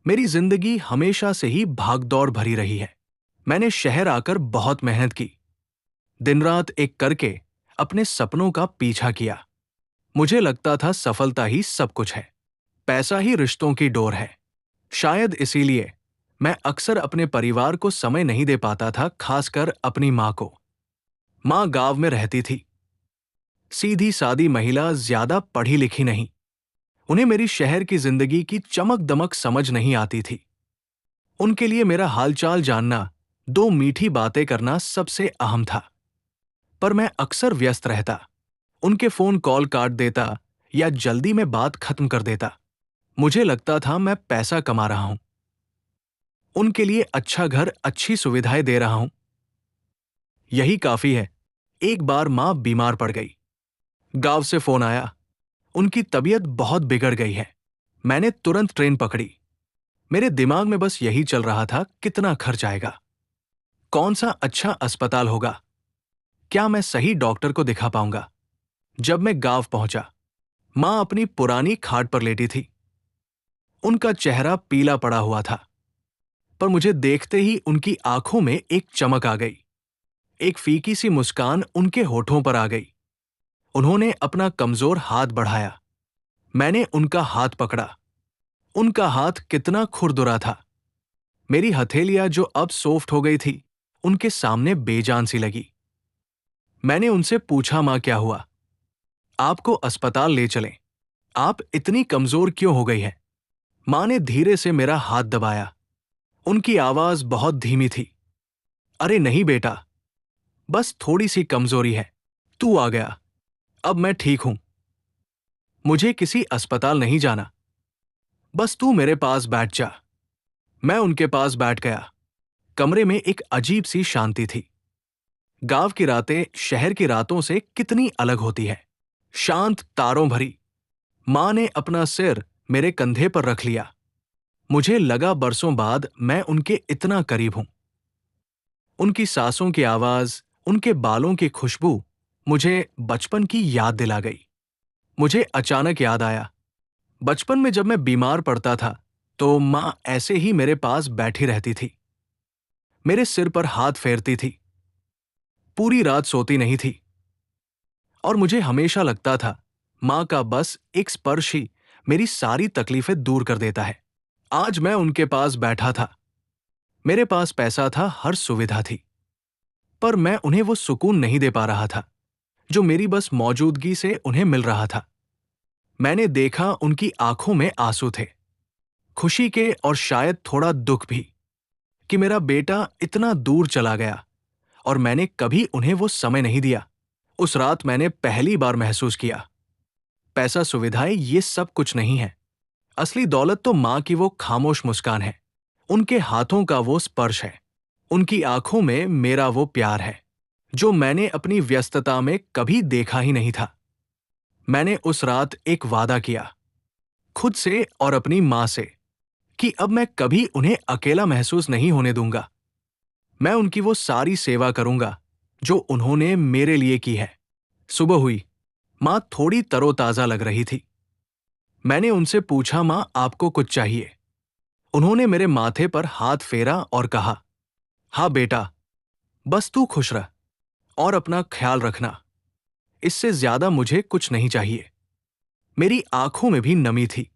मेरी जिंदगी हमेशा से ही भागदौड़ भरी रही है। मैंने शहर आकर बहुत मेहनत की, दिन रात एक करके अपने सपनों का पीछा किया। मुझे लगता था सफलता ही सब कुछ है, पैसा ही रिश्तों की डोर है। शायद इसीलिए मैं अक्सर अपने परिवार को समय नहीं दे पाता था, खासकर अपनी माँ को। माँ गांव में रहती थी, सीधी सादी महिला, ज्यादा पढ़ी लिखी नहीं। उन्हें मेरी शहर की जिंदगी की चमक दमक समझ नहीं आती थी। उनके लिए मेरा हालचाल जानना, दो मीठी बातें करना सबसे अहम था। पर मैं अक्सर व्यस्त रहता, उनके फोन कॉल काट देता या जल्दी में बात खत्म कर देता। मुझे लगता था मैं पैसा कमा रहा हूं, उनके लिए अच्छा घर, अच्छी सुविधाएं दे रहा हूं, यही काफी है। एक बार मां बीमार पड़ गई। गांव से फोन आया, उनकी तबीयत बहुत बिगड़ गई है। मैंने तुरंत ट्रेन पकड़ी। मेरे दिमाग में बस यही चल रहा था, कितना खर्च आएगा, कौन सा अच्छा अस्पताल होगा, क्या मैं सही डॉक्टर को दिखा पाऊंगा। जब मैं गांव पहुंचा, मां अपनी पुरानी खाट पर लेटी थी। उनका चेहरा पीला पड़ा हुआ था, पर मुझे देखते ही उनकी आंखों में एक चमक आ गई। एक फीकी सी मुस्कान उनके होठों पर आ गई। उन्होंने अपना कमजोर हाथ बढ़ाया। मैंने उनका हाथ पकड़ा। उनका हाथ कितना खुरदुरा था। मेरी हथेलियां जो अब सॉफ्ट हो गई थी, उनके सामने बेजान सी लगी। मैंने उनसे पूछा, मां क्या हुआ? आपको अस्पताल ले चलें, आप इतनी कमजोर क्यों हो गई है? मां ने धीरे से मेरा हाथ दबाया। उनकी आवाज बहुत धीमी थी। अरे नहीं बेटा, बस थोड़ी सी कमजोरी है, तू आ गया, अब मैं ठीक हूं। मुझे किसी अस्पताल नहीं जाना, बस तू मेरे पास बैठ जा। मैं उनके पास बैठ गया। कमरे में एक अजीब सी शांति थी। गांव की रातें शहर की रातों से कितनी अलग होती है, शांत, तारों भरी। मां ने अपना सिर मेरे कंधे पर रख लिया। मुझे लगा बरसों बाद मैं उनके इतना करीब हूं। उनकी सांसों की आवाज, उनके बालों की खुशबू मुझे बचपन की याद दिला गई। मुझे अचानक याद आया, बचपन में जब मैं बीमार पड़ता था तो मां ऐसे ही मेरे पास बैठी रहती थी, मेरे सिर पर हाथ फेरती थी, पूरी रात सोती नहीं थी। और मुझे हमेशा लगता था, मां का बस एक स्पर्श ही मेरी सारी तकलीफें दूर कर देता है। आज मैं उनके पास बैठा था। मेरे पास पैसा था, हर सुविधा थी, पर मैं उन्हें वो सुकून नहीं दे पा रहा था जो मेरी बस मौजूदगी से उन्हें मिल रहा था। मैंने देखा उनकी आंखों में आंसू थे, खुशी के और शायद थोड़ा दुख भी, कि मेरा बेटा इतना दूर चला गया और मैंने कभी उन्हें वो समय नहीं दिया। उस रात मैंने पहली बार महसूस किया, पैसा, सुविधाएं, ये सब कुछ नहीं है। असली दौलत तो मां की वो खामोश मुस्कान है, उनके हाथों का वो स्पर्श है, उनकी आंखों में मेरा वो प्यार है, जो मैंने अपनी व्यस्तता में कभी देखा ही नहीं था। मैंने उस रात एक वादा किया, खुद से और अपनी मां से, कि अब मैं कभी उन्हें अकेला महसूस नहीं होने दूंगा। मैं उनकी वो सारी सेवा करूंगा जो उन्होंने मेरे लिए की है। सुबह हुई, मां थोड़ी तरोताजा लग रही थी। मैंने उनसे पूछा, मां आपको कुछ चाहिए? उन्होंने मेरे माथे पर हाथ फेरा और कहा, हाँ बेटा, बस तू खुश रह और अपना ख्याल रखना, इससे ज्यादा मुझे कुछ नहीं चाहिए। मेरी आंखों में भी नमी थी।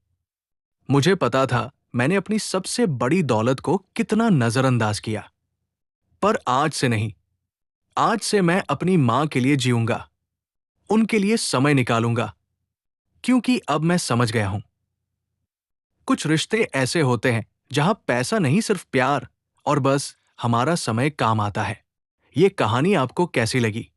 मुझे पता था मैंने अपनी सबसे बड़ी दौलत को कितना नजरअंदाज किया। पर आज से नहीं, आज से मैं अपनी मां के लिए जीऊंगा, उनके लिए समय निकालूंगा, क्योंकि अब मैं समझ गया हूं, कुछ रिश्ते ऐसे होते हैं जहां पैसा नहीं, सिर्फ प्यार और बस हमारा समय काम आता है। ये कहानी आपको कैसी लगी?